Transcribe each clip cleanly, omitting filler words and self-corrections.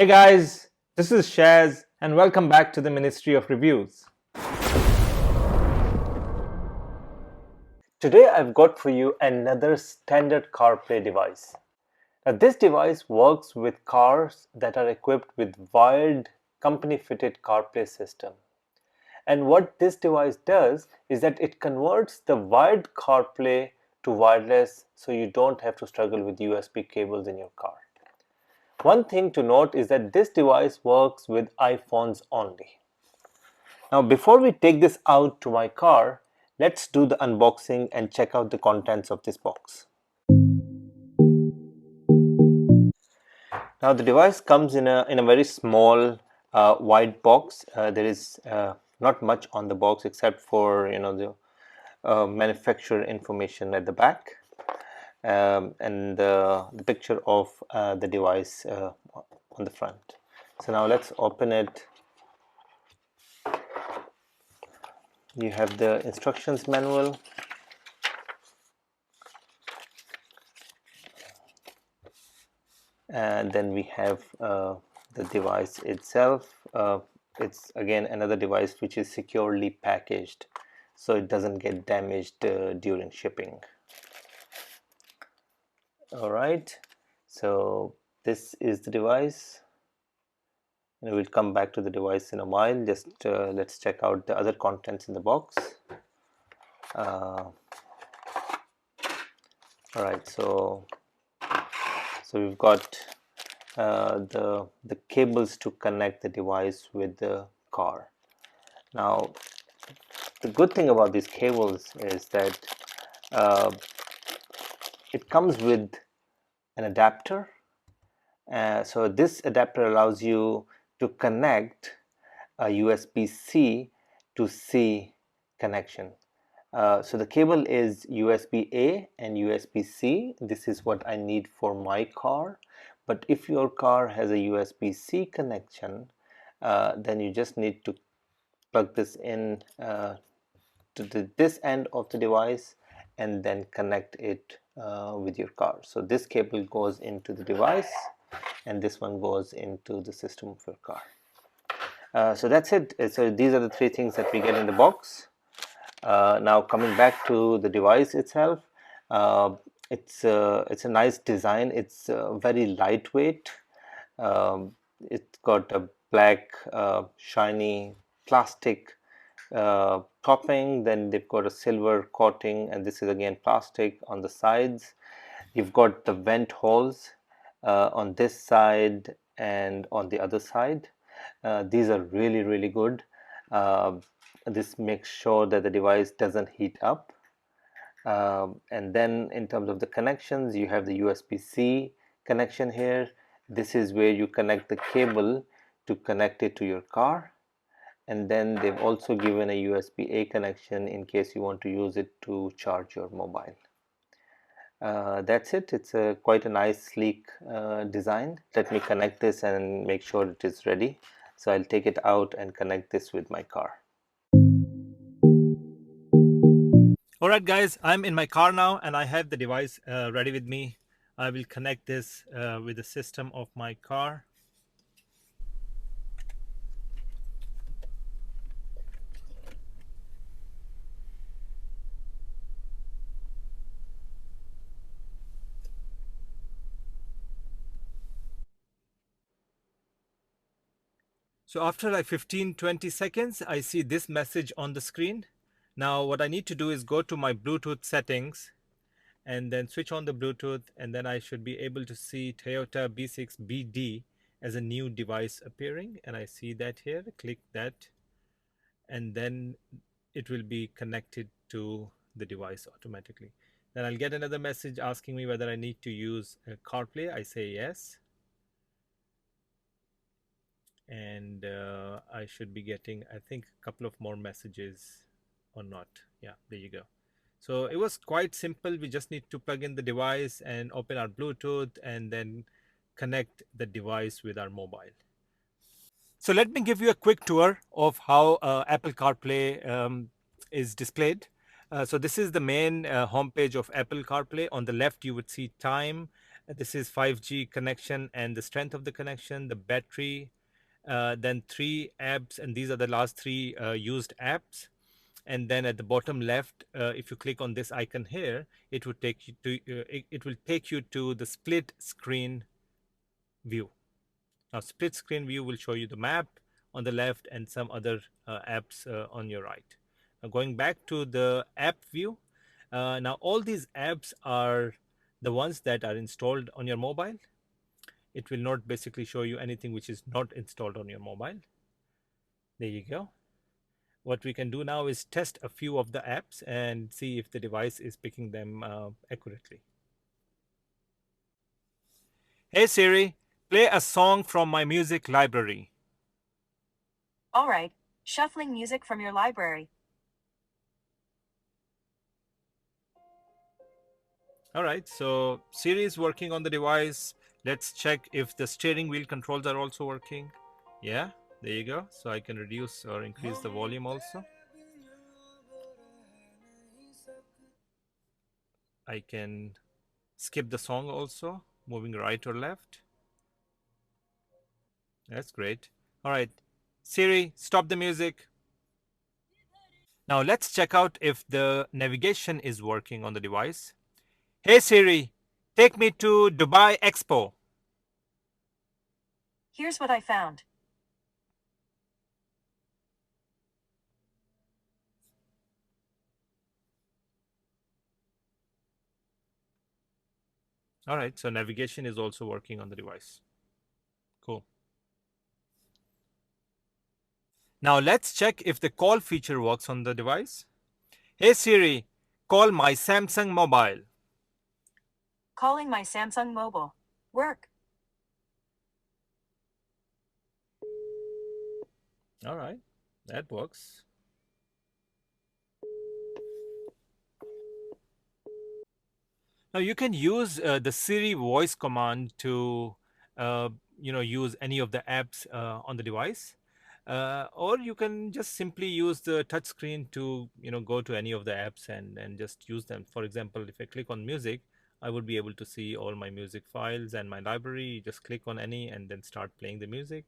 Hey guys, this is Shaz and welcome back to the Ministry of Reviews. Today I've got for you another standard CarPlay device. Now this device works with cars that are equipped with wired company fitted CarPlay system. And what this device does is that it converts the wired CarPlay to wireless so you don't have to struggle with USB cables in your car. One thing to note is that this device works with iPhones only. Now before we take this out to my car, let's do the unboxing and check out the contents of this box. Now the device comes in a very small white box. There is not much on the box except for the manufacturer information at the back and the picture of the device on the front. So now let's open it. You have the instructions manual, and then we have the device itself. It's again another device which is securely packaged so it doesn't get damaged during shipping. Alright, so this is the device, and we'll come back to the device in a while. Just let's check out the other contents in the box. Alright, so we've got the cables to connect the device with the car. Now the good thing about these cables is that it comes with an adapter. So this adapter allows you to connect a USB-C to C connection. So the cable is USB-A and USB-C. This is what I need for my car. But if your car has a USB-C connection, then you just need to plug this in to this end of the device and then connect it with your car. So this cable goes into the device and this one goes into the system of your car. So that's it. So these are the three things that we get in the box. Now coming back to the device itself, it's a nice design. It's very lightweight. It's got a black shiny plastic topping, then they've got a silver coating, and this is again plastic on the sides. You've got the vent holes on this side and on the other side. These are really good. This makes sure that the device doesn't heat up. And then in terms of the connections, you have the USB-C connection here. This is where you connect the cable to connect it to your car. And then they've also given a USB-A connection in case you want to use it to charge your mobile. That's it. It's quite a nice sleek design. Let me connect this and make sure it is ready. So I'll take it out and connect this with my car. Alright guys, I'm in my car now and I have the device ready with me. I will connect this with the system of my car. So after like 15-20 seconds, I see this message on the screen. Now what I need to do is go to my Bluetooth settings and then switch on the Bluetooth, and then I should be able to see Toyota B6BD as a new device appearing, and I see that here. Click that and then it will be connected to the device automatically. Then I'll get another message asking me whether I need to use CarPlay. I say yes, and I should be getting, I think, a couple of more messages or not. Yeah, there you go. So it was quite simple. We just need to plug in the device and open our Bluetooth and then connect the device with our mobile. So let me give you a quick tour of how Apple CarPlay is displayed. So this is the main homepage of Apple CarPlay. On the left, you would see time, This is 5G connection and the strength of the connection, the battery, then 3 apps, and these are the last 3 used apps. And then at the bottom left, if you click on this icon here, it will take you to it will take you to the split screen view. Now, split screen view will show you the map on the left and some other apps on your right. Now, going back to the app view, now all these apps are the ones that are installed on your mobile. It will not basically show you anything which is not installed on your mobile. There you go. What we can do now is test a few of the apps and see if the device is picking them accurately. Hey Siri, play a song from my music library. All right, shuffling music from your library. All right, so Siri is working on the device. Let's check if the steering wheel controls are also working. Yeah, there you go. So I can reduce or increase the volume also. I can skip the song also, moving right or left. That's great. All right, Siri, stop the music. Now let's check out if the navigation is working on the device. Hey Siri, take me to Dubai Expo. Here's what I found. All right, so navigation is also working on the device. Cool. Now let's check if the call feature works on the device. Hey Siri, call my Samsung mobile. Calling my Samsung mobile. Work. All right, that works. Now you can use the Siri voice command to use any of the apps on the device, or you can just simply use the touch screen to go to any of the apps and just use them. For example, if I click on music, I would be able to see all my music files and my library. Just click on any and then start playing the music.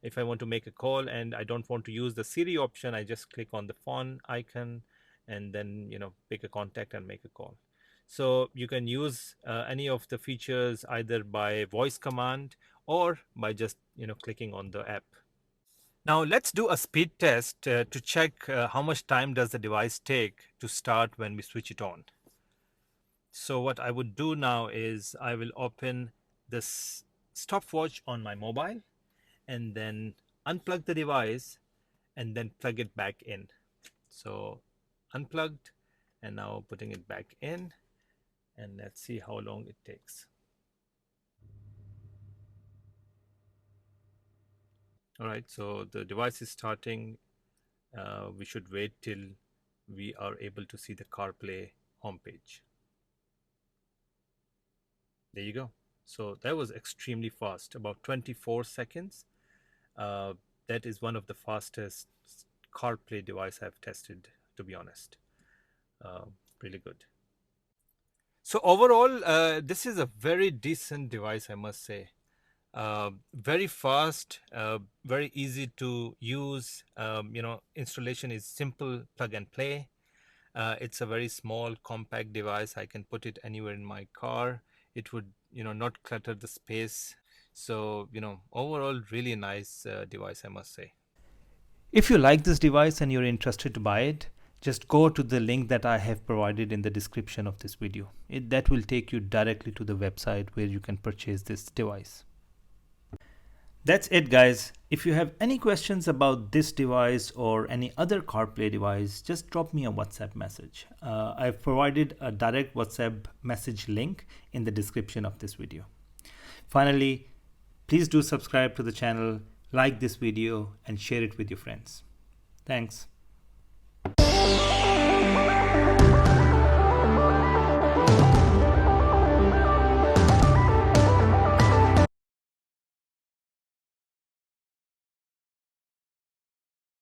If I want to make a call and I don't want to use the Siri option, I just click on the phone icon and then pick a contact and make a call. So you can use any of the features either by voice command or by just clicking on the app. Now let's do a speed test to check how much time does the device take to start when we switch it on. So what I would do now is I will open this stopwatch on my mobile and then unplug the device and then plug it back in. So unplugged and now putting it back in, and let's see how long it takes. All right, so the device is starting. We should wait till we are able to see the CarPlay homepage. There you go. So that was extremely fast, about 24 seconds. That is one of the fastest CarPlay device I've tested, to be honest. Really good. So overall, this is a very decent device, I must say. Very fast, very easy to use. Installation is simple, plug and play. It's a very small, compact device. I can put it anywhere in my car. It would, not clutter the space. So, overall, really nice device, I must say. If you like this device and you're interested to buy it, just go to the link that I have provided in the description of this video. That will take you directly to the website where you can purchase this device. That's it, guys. If you have any questions about this device or any other CarPlay device, just drop me a WhatsApp message. I've provided a direct WhatsApp message link in the description of this video. Finally, please do subscribe to the channel, like this video, and share it with your friends. Thanks.